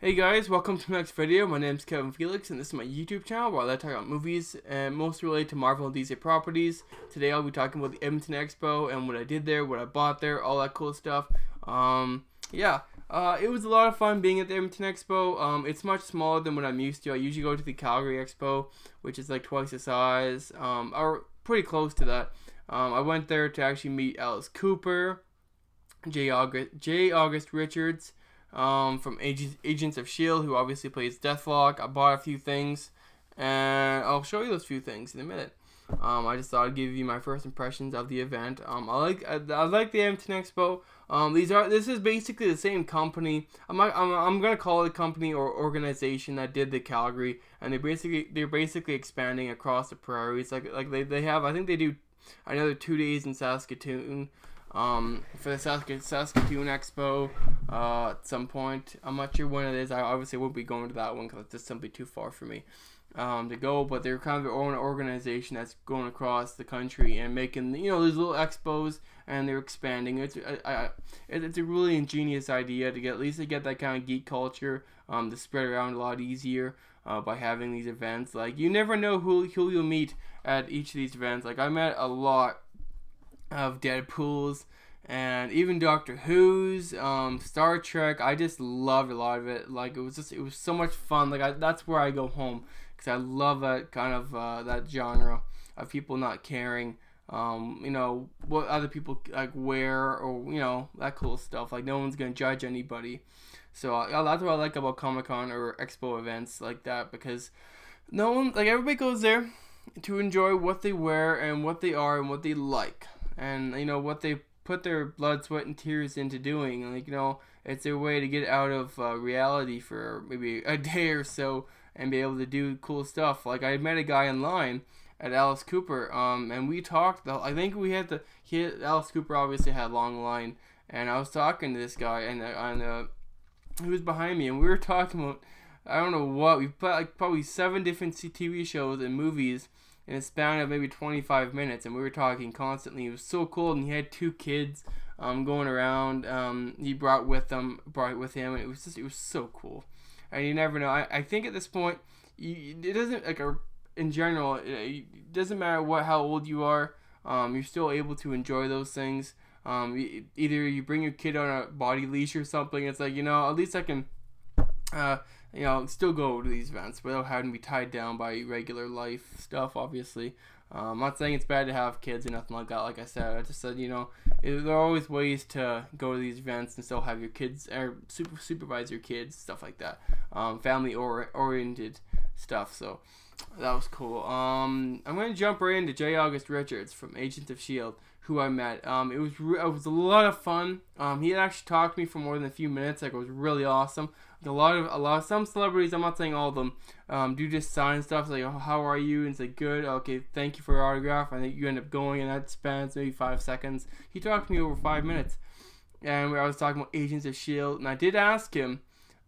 Hey guys, welcome to the next video. My name is Kevin Felix and this is my YouTube channel where I like to talk about movies and mostly related to Marvel and DC properties. Today I'll be talking about the Edmonton EXpo and what I did there, what I bought there, all that cool stuff. It was a lot of fun being at the Edmonton EXpo. It's much smaller than what I'm used to. I usually go to the Calgary Expo, which is like twice the size, or pretty close to that. I went there to actually meet Alice Cooper, J. August Richards, from Agents of S.H.I.E.L.D., who obviously plays Deathlock. I bought a few things, and I'll show you those few things in a minute. I just thought I'd give you my first impressions of the event. I like the Edmonton Expo. This is basically the same company. I'm gonna call it a company or organization that did the Calgary, and they're basically expanding across the prairies. Like they have, I think they do another 2 days in Saskatoon. For the Saskatoon Expo at some point. I'm not sure when it is. I obviously won't be going to that one because it's just simply too far for me to go. But they're kind of their own organization that's going across the country and making these little expos, and they're expanding. It's a really ingenious idea to at least get that kind of geek culture to spread around a lot easier by having these events. Like, you never know who you'll meet at each of these events. Like, I met a lot of Deadpool's and even Doctor Who's, Star Trek. I just loved a lot of it. Like, it was so much fun. Like, that's where I go home because I love that kind of that genre of people not caring what other people like wear, or that cool stuff. Like, no one's gonna judge anybody. So that's what I like about Comic-Con or Expo events like that, because everybody goes there to enjoy what they wear and what they are and what they like, and what they put their blood, sweat, and tears into doing. Like, it's their way to get out of reality for maybe a day or so and be able to do cool stuff. Like, I met a guy in line at Alice Cooper, and we talked. I think Alice Cooper obviously had a long line, and I was talking to this guy, and he was behind me, and we were talking about, I don't know what, we put like probably 7 different TV shows and movies in a span of maybe 25 minutes, and we were talking constantly. It was so cool, and he had 2 kids going around. He brought with him, and it was so cool. And you never know. I think at this point, it doesn't, in general, it doesn't matter how old you are. You're still able to enjoy those things. Either you bring your kid on a body leash or something. It's like, at least I can still go to these events without having to be tied down by regular life stuff, obviously. I'm not saying it's bad to have kids or nothing like that. Like I said, I just said, there are always ways to go to these events and still have your kids, or supervise your kids, stuff like that. Family-oriented stuff, so that was cool. I'm going to jump right into J. August Richards from Agents of S.H.I.E.L.D., who I met. It was a lot of fun. He had actually talked to me for more than a few minutes. Like, it was really awesome. Some celebrities, I'm not saying all of them, do just sign stuff like, oh, how are you? And it's like, good, okay, thank you for your autograph. I think you end up going, and that spans maybe 5 seconds. He talked to me over 5 minutes, and I was talking about Agents of S.H.I.E.L.D., and I did ask him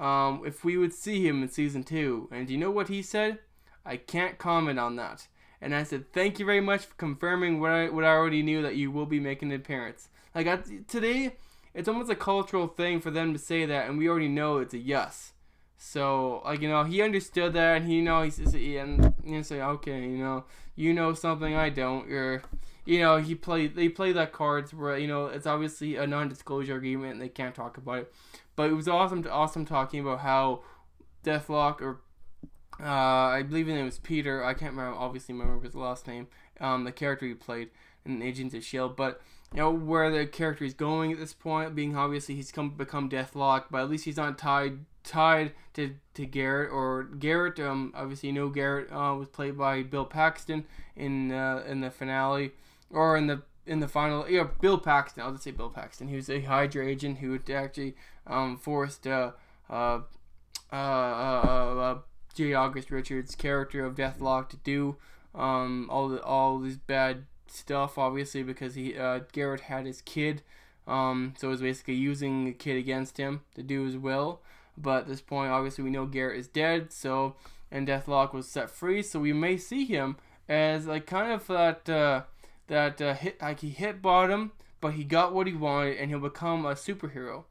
if we would see him in season 2, and do you know what he said? I can't comment on that. And I said, thank you very much for confirming what I already knew, that you will be making an appearance. Like, today, it's almost a cultural thing for them to say that, and we already know it's a yes. So, like, he understood that, and he says, and you say, okay, something I don't, or, they play that cards where, it's obviously a non-disclosure agreement, and they can't talk about it. But it was awesome talking about how Deathlock, or I believe his name was Peter. I can't remember his last name. The character he played in Agents of S.H.I.E.L.D. But where the character is going at this point, being obviously he's become Deathlock, but at least he's not tied to Garrett. Or Garrett, obviously Garrett was played by Bill Paxton in the finale, or in the final. Yeah, Bill Paxton. I'll just say Bill Paxton. He was a Hydra agent who actually forced J. August Richards' character of Deathlock to do all this bad stuff, obviously, because Garrett had his kid, so it was basically using the kid against him to do his will. But at this point, obviously, we know Garrett is dead, and Deathlock was set free, so we may see him as like kind of that hit, like he hit bottom, but he got what he wanted, and he'll become a superhero.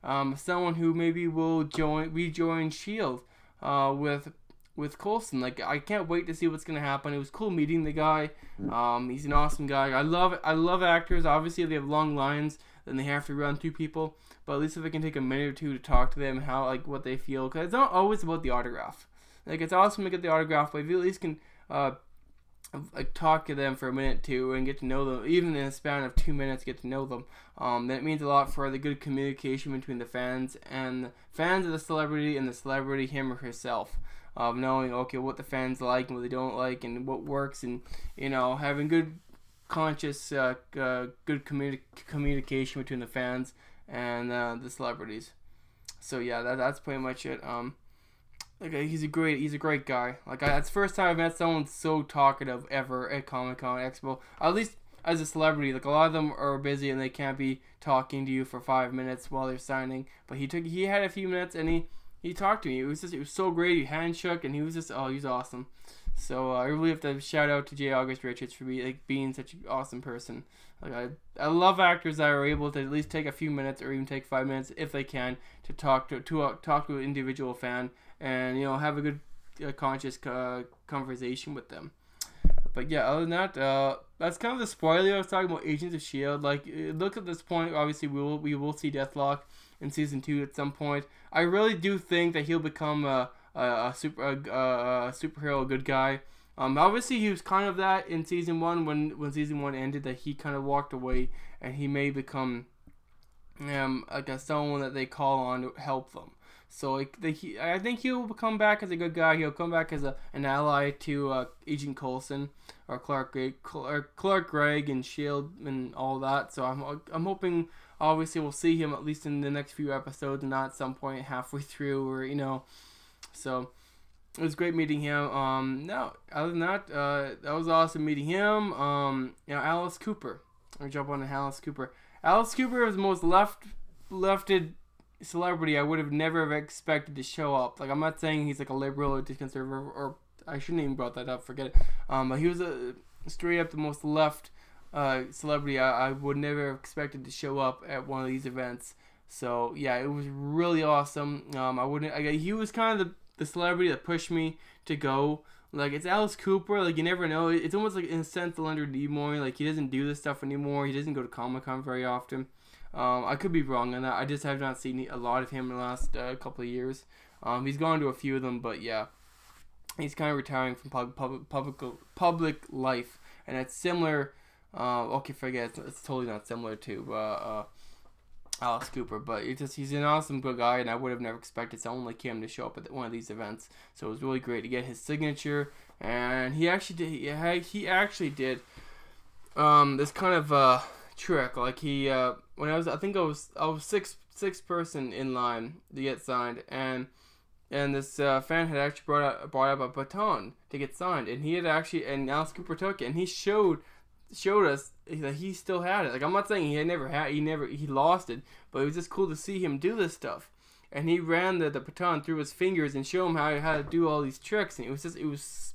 someone who maybe will rejoin Shield, with Coulson. Like, I can't wait to see what's gonna happen. It was cool meeting the guy. He's an awesome guy. I love actors. Obviously, they have long lines, then they have to run through people. But at least if I can take a minute or two to talk to them, how, like, what they feel, because it's not always about the autograph. Like, it's awesome to get the autograph, but if you at least can like, talk to them for a minute or two and get to know them, even in a span of 2 minutes, get to know them. That means a lot for the good communication between the fans of the celebrity and the celebrity, him or herself. Of knowing, okay, what the fans like and what they don't like and what works, and, you know, having good, conscious, good communication between the fans and the celebrities. So yeah, that's pretty much it. Like, he's a great guy. Like, that's the first time I've met someone so talkative ever at Comic-Con Expo. At least as a celebrity. Like, a lot of them are busy and they can't be talking to you for 5 minutes while they're signing. But he had a few minutes and he talked to me. It was so great. He handshook and he was awesome. So I really have to shout out to J. August Richards for being such an awesome person. Like, I love actors that are able to at least take a few minutes or even take 5 minutes if they can to talk to an individual fan and, you know, have a good conscious conversation with them. But yeah, other than that, that's kind of the spoiler. I was talking about Agents of S.H.I.E.L.D. Like, look at this point, obviously we will see Deathlock in season 2 at some point. I really do think that he'll become a superhero, a good guy. Obviously he was kind of that in season 1 when season 1 ended, that he kind of walked away, and he may become like someone that they call on to help them. So I think he'll come back as a good guy. He'll come back as an ally to Agent Coulson or Clark Gregg and S.H.I.E.L.D. and all that. So I'm hoping, obviously, we'll see him at least in the next few episodes and not at some point halfway through, or, you know. So it was great meeting him. No, other than that, that was awesome meeting him. You know, Alice Cooper. I'll jump on to Alice Cooper. Alice Cooper is the most lefted celebrity I would have never expected to show up. Like, I'm not saying he's like a liberal or conservative, or I shouldn't even brought that up, forget it. But he was straight up the most left celebrity I would never have expected to show up at one of these events. So yeah, it was really awesome. He was kind of the celebrity that pushed me to go. Like, it's Alice Cooper. Like, you never know. It's almost like, in a sense, the Leonard Nimoy. Like, he doesn't do this stuff anymore. He doesn't go to Comic-Con very often. I could be wrong on that. I just have not seen a lot of him in the last couple of years. He's gone to a few of them, but yeah, he's kind of retiring from public life, and it's similar. Okay, forget it's totally not similar to Alice Cooper, but he's an awesome good guy, and I would have never expected someone like him to show up at one of these events. So it was really great to get his signature, and he actually did this kind of trick. Like, he when I was sixth person in line to get signed, and this fan had actually brought up a baton to get signed, and Alice Cooper took it, and he showed us that he still had it. Like, I'm not saying he lost it, but it was just cool to see him do this stuff. And he ran the baton through his fingers and show him how to do all these tricks, and it was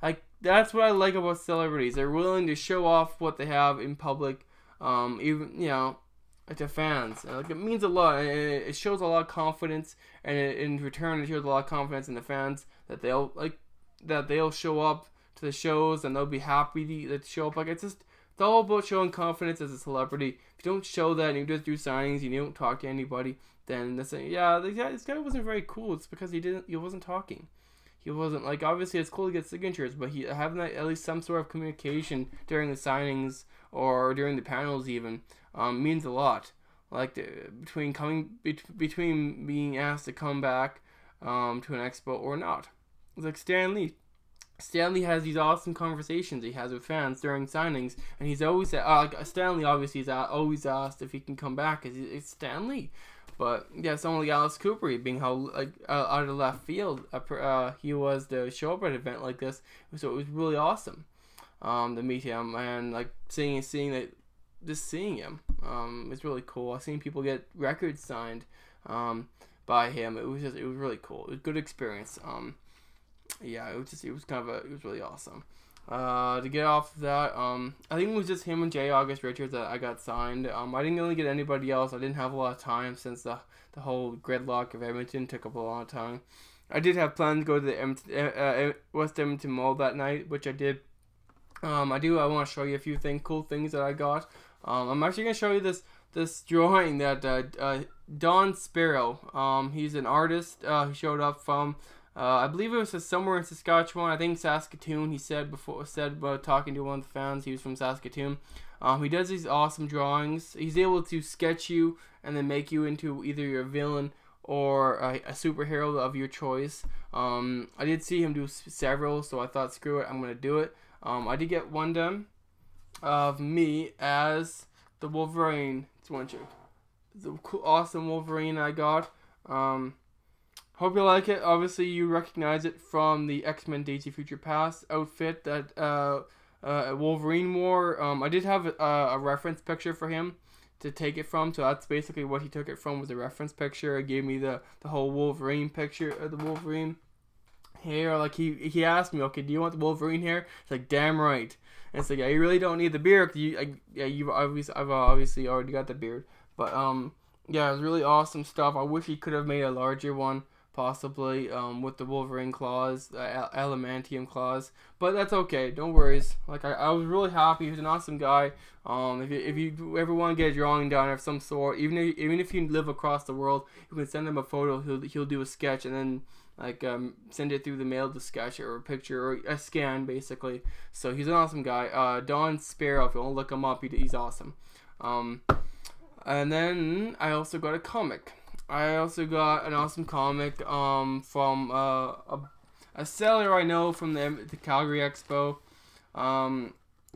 like, that's what I like about celebrities. They're willing to show off what they have in public, even, you know, to fans. Like, it means a lot, and it shows a lot of confidence, and in return it shows a lot of confidence in the fans that they'll show up to the shows and they'll be happy to show up. Like, it's all about showing confidence as a celebrity. If you don't show that and you just do signings and you don't talk to anybody, then they're saying, yeah, this guy wasn't very cool. It's because he wasn't talking. He wasn't, like, obviously it's cool to get signatures, but having at least some sort of communication during the signings or during the panels even means a lot. Like, between being asked to come back to an expo or not. It's like Stan Lee. Stan Lee has these awesome conversations he has with fans during signings, and he's always Stan Lee obviously is always asked if he can come back, because it's Stan Lee. But yeah, someone like Alice Cooper, being how out of left field he was to show up at an event like this, so it was really awesome to meet him, and like seeing him it's really cool. I've seen people get records signed by him. It was really cool. It was a good experience. Yeah, it was really awesome. To get off of that, I think it was just him and J. August Richards that I got signed. I didn't really get anybody else. I didn't have a lot of time since the whole gridlock of Edmonton took up a lot of time. I did have plans to go to the West Edmonton Mall that night, which I did. I want to show you a few cool things that I got. I'm actually gonna show you this drawing that Don Sparrow. He's an artist. He showed up from. I believe it was somewhere in Saskatchewan. I think Saskatoon. He said about talking to one of the fans. He was from Saskatoon. He does these awesome drawings. He's able to sketch you and then make you into either your villain or a superhero of your choice. I did see him do several, so I thought, screw it, I'm gonna do it. I did get one done of me as the Wolverine. It's one chick. The cool, awesome Wolverine I got. Hope you like it. Obviously, you recognize it from the X-Men Days of Future Past outfit that Wolverine wore. I did have a reference picture for him to take it from, so that's basically what he took it from, was a reference picture. It gave me the whole Wolverine picture of the Wolverine hair. Like he asked me, okay, do you want the Wolverine hair? It's like, damn right. And it's like, yeah, you really don't need the beard. I've obviously already got the beard. But yeah, it was really awesome stuff. I wish he could have made a larger one, possibly, with the Wolverine claws, the adamantium claws, but that's okay, don't worry. Like, I was really happy. He was an awesome guy. If you ever want to get a drawing done of some sort, even if you live across the world, you can send him a photo. He'll do a sketch and then like send it through the mail to sketch or a picture or a scan, basically. So he's an awesome guy. Don Sparrow, if you want to look him up, he's awesome. And then I also got a comic. I also got an awesome comic from a seller I know from the Calgary Expo.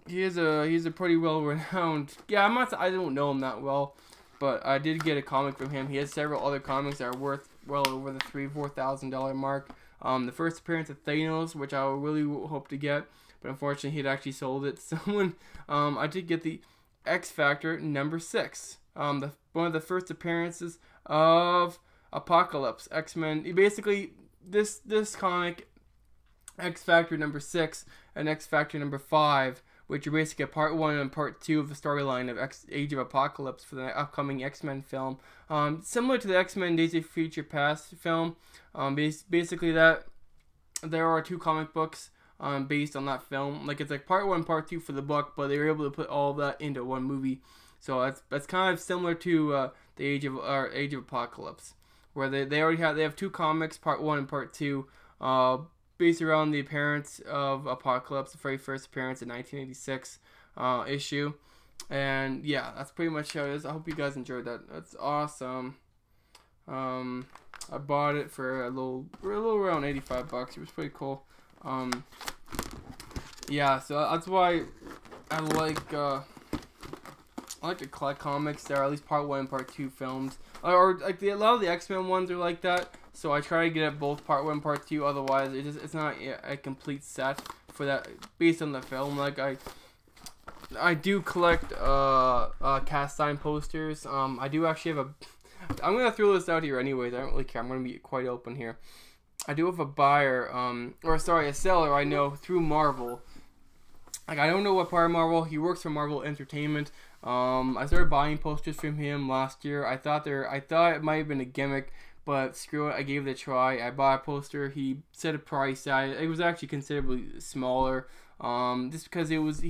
He's a pretty well renowned. Yeah, I don't know him that well, but I did get a comic from him. He has several other comics that are worth well over the $4,000 mark. The first appearance of Thanos, which I really hope to get, but unfortunately he'd actually sold it to someone. I did get the X Factor number 6. One of the first appearances of Apocalypse, X-Men. Basically, this comic, X Factor number 6 and X Factor number 5, which are basically a part 1 and part 2 of the storyline of Age of Apocalypse for the upcoming X-Men film. Similar to the X-Men Days of Future Past film. Basically that there are 2 comic books based on that film. Like, it's like part 1 and part 2 for the book, but they were able to put all of that into one movie. So that's kind of similar to the Age of Apocalypse, where they have 2 comics, part 1 and part 2, based around the appearance of Apocalypse, the very first appearance in 1986 issue. And yeah, that's pretty much how it is. I hope you guys enjoyed that. That's awesome. I bought it for a little around $85. It was pretty cool. Yeah, so that's why I like to collect comics that are at least part 1 and part 2 films, or like a lot of the X-Men ones are like that. So I try to get it both part 1 and part 2. Otherwise, it's not a complete set for that based on the film. Like I do collect cast sign posters. I do actually have I'm gonna throw this out here anyways. I don't really care. I'm gonna be quite open here. I do have a buyer, a seller I know through Marvel. Like, I don't know what part of Marvel. He works for Marvel Entertainment. I started buying posters from him last year. I thought it might have been a gimmick, but screw it. I gave it a try. I bought a poster. He set a price at it. It was actually considerably smaller. Just because he was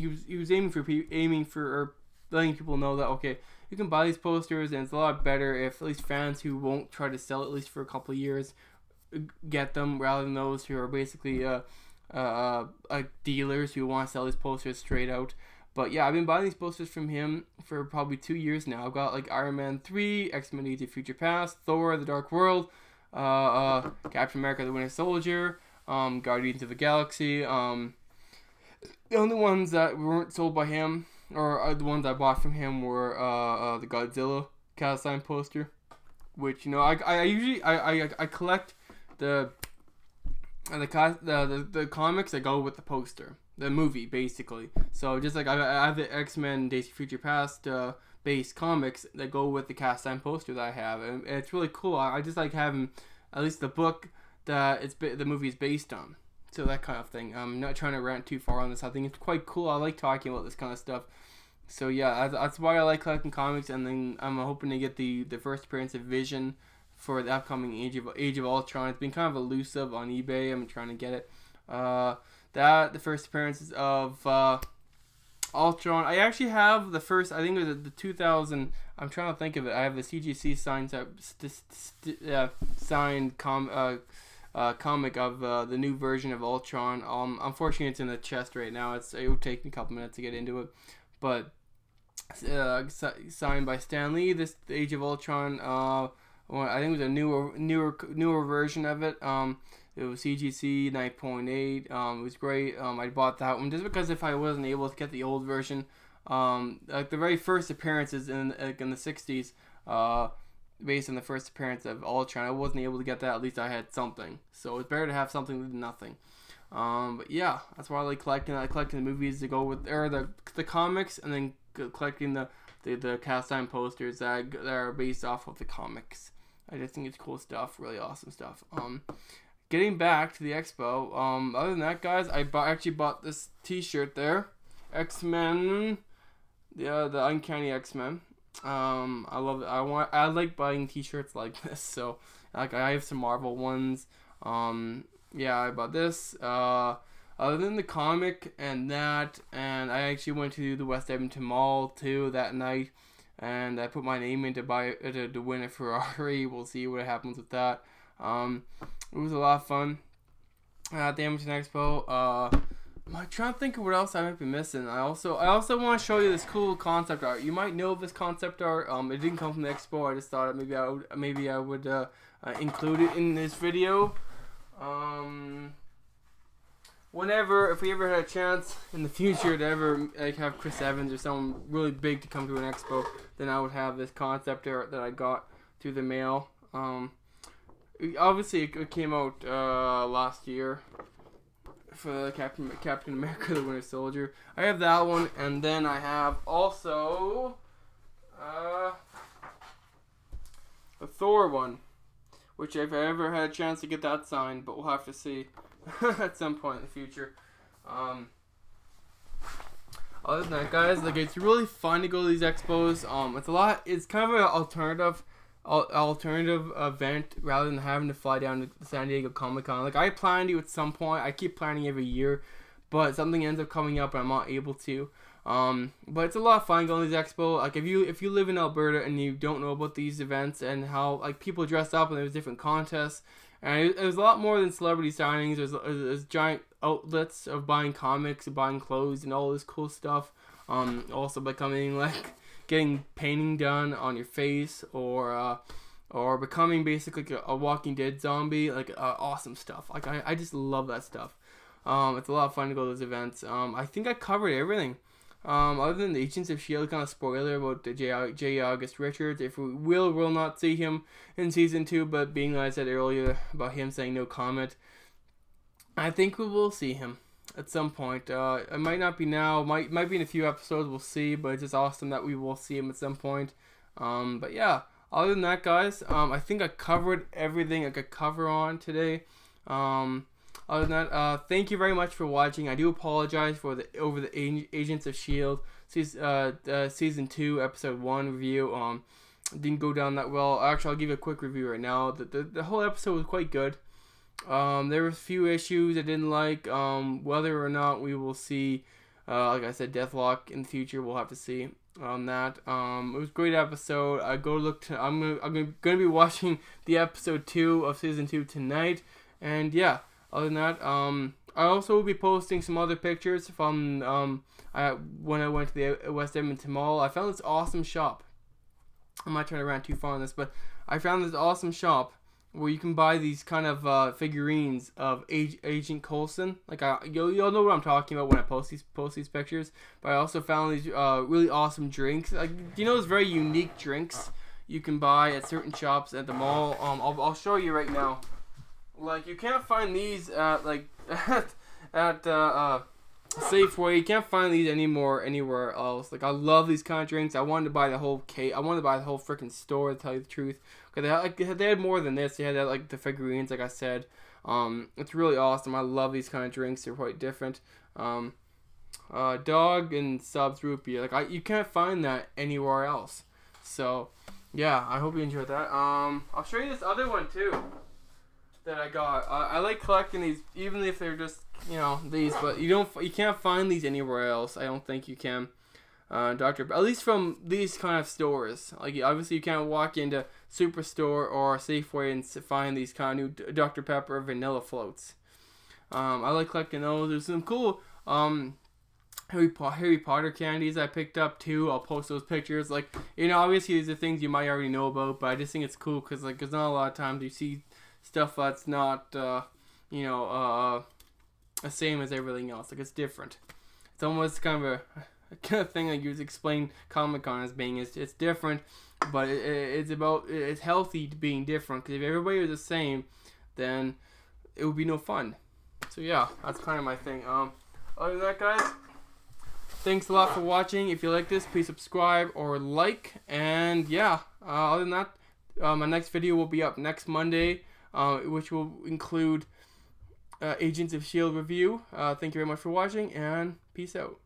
aiming for letting people know that, okay, you can buy these posters, and it's a lot better if at least fans who won't try to sell it at least for a couple of years get them, rather than those who are basically dealers who want to sell these posters straight out. But yeah, I've been buying these posters from him for probably 2 years now. I've got like Iron Man 3, X-Men Days of Future Past, Thor: The Dark World, Captain America: The Winter Soldier, Guardians of the Galaxy. The only ones that weren't sold by him, or the ones I bought from him, were the Godzilla cast sign poster, which, you know, I usually collect the comics that go with the poster, the movie, basically. So just like I have the X-Men Days of Future Past based comics that go with the cast sign poster that I have, and it's really cool. I just like having at least the book that the movie is based on. So that kind of thing. I'm not trying to rant too far on this. I think it's quite cool. I like talking about this kind of stuff. So yeah, that's why I like collecting comics. And then I'm hoping to get the first appearance of Vision for the upcoming Age of Ultron. It's been kind of elusive on eBay. I'm trying to get it. The first appearances of Ultron. I actually have the first. I think it was the 2000. I'm trying to think of it. I have the CGC signed comic of the new version of Ultron. Unfortunately, it's in the chest right now. It would take me a couple minutes to get into it, but signed by Stan Lee. This the Age of Ultron. I think it was a newer version of it. It was CGC 9.8. It was great. I bought that one just because if I wasn't able to get the old version, like the very first appearances in the 60s, based on the first appearance of Ultron, I wasn't able to get that. At least I had something. So it's better to have something than nothing. But yeah, that's why I like collecting. I collect the movies to go with, or the comics, and then collecting the cast iron posters that are based off of the comics. I just think it's cool stuff, really awesome stuff. Getting back to the expo, other than that, guys, I actually bought this T-shirt there, X-Men, the Uncanny X-Men. I love it. I like buying T-shirts like this. So, like, I have some Marvel ones. Yeah, I bought this. Other than the comic and that, and I actually went to the West Edmonton Mall too that night, and I put my name in to win a Ferrari. We'll see what happens with that. It was a lot of fun at the Edmonton Expo. I'm trying to think of what else I might be missing. I also want to show you this cool concept art. You might know of this concept art. It didn't come from the expo. I just thought maybe I would include it in this video. If we ever had a chance in the future to ever have Chris Evans or someone really big to come to an expo, then I would have this concept art that I got through the mail. Obviously, it came out last year for Captain America: The Winter Soldier. I have that one, and then I have also the Thor one, which if I ever had a chance to get that signed, but we'll have to see at some point in the future. Other than that, guys, like, it's really fun to go to these expos. It's kind of an alternative event rather than having to fly down to San Diego Comic-Con. Like, I plan to at some point. I keep planning every year, but something ends up coming up and I'm not able to. But it's a lot of fun going to these expo. Like, if you live in Alberta and you don't know about these events and how, like, people dress up and there's different contests, and it was a lot more than celebrity signings. There's giant outlets of buying comics and buying clothes and all this cool stuff. Also becoming, like, getting painting done on your face, or becoming basically a Walking Dead zombie, like, awesome stuff. Like, I just love that stuff. It's a lot of fun to go to those events. I think I covered everything. Other than the Agents of S.H.I.E.L.D. kind of spoiler about the J. August Richards. If we will not see him in season 2, but being like I said earlier about him saying no comment, I think we will see him at some point. It might not be now, might be in a few episodes, we'll see, but it's just awesome that we will see him at some point. But yeah, other than that, guys, I think I covered everything I could cover on today. Other than that, thank you very much for watching. I do apologize for the Agents of S.H.I.E.L.D. Season 2, Episode 1 review. Didn't go down that well. Actually, I'll give you a quick review right now. The whole episode was quite good. There were a few issues I didn't like. Whether or not we will see, like I said, Deathlock in the future, we'll have to see on that. It was a great episode. I'm gonna be watching the episode 2 of season 2 tonight, and yeah. Other than that, I also will be posting some other pictures from when I went to the West Edmonton Mall. I found this awesome shop. I'm not trying to rant too far on this, but I found this awesome shop where you can buy these kind of figurines of Agent Coulson. Like, you'll know what I'm talking about when I post these pictures. But I also found these really awesome drinks. Like, do you know those very unique drinks you can buy at certain shops at the mall? I'll show you right now. Like, you can't find these at Safeway. You can't find these anywhere else. Like, I love these kind of drinks. I wanted to buy the whole case. I wanted to buy the whole freaking store, to tell you the truth. Because they had more than this. They had like the figurines, like I said. It's really awesome. I love these kind of drinks. They're quite different. Dog and subs root beer. Like, you can't find that anywhere else. So, yeah, I hope you enjoyed that. I'll show you this other one too that I got. I like collecting these, even if they're just, you know, these. But you can't find these anywhere else. I don't think you can. At least from these kind of stores. Like, obviously you can't walk into Superstore or Safeway and find these kind of new Dr. Pepper vanilla floats. I like collecting those. There's some cool Harry Potter candies I picked up too. I'll post those pictures. Like, you know, obviously these are things you might already know about, but I just think it's cool because, like, there's not a lot of times you see stuff that's not you know, the same as everything else. Like, it's different. It's almost kind of a kind of thing like you explain Comic-Con as being. It's different, but it's healthy to being different, because if everybody was the same, then it would be no fun. So yeah, that's kind of my thing. Other than that, guys, thanks a lot for watching. If you like this, please subscribe or like. And yeah, other than that, my next video will be up next Monday, which will include Agents of S.H.I.E.L.D. review. Thank you very much for watching, and peace out.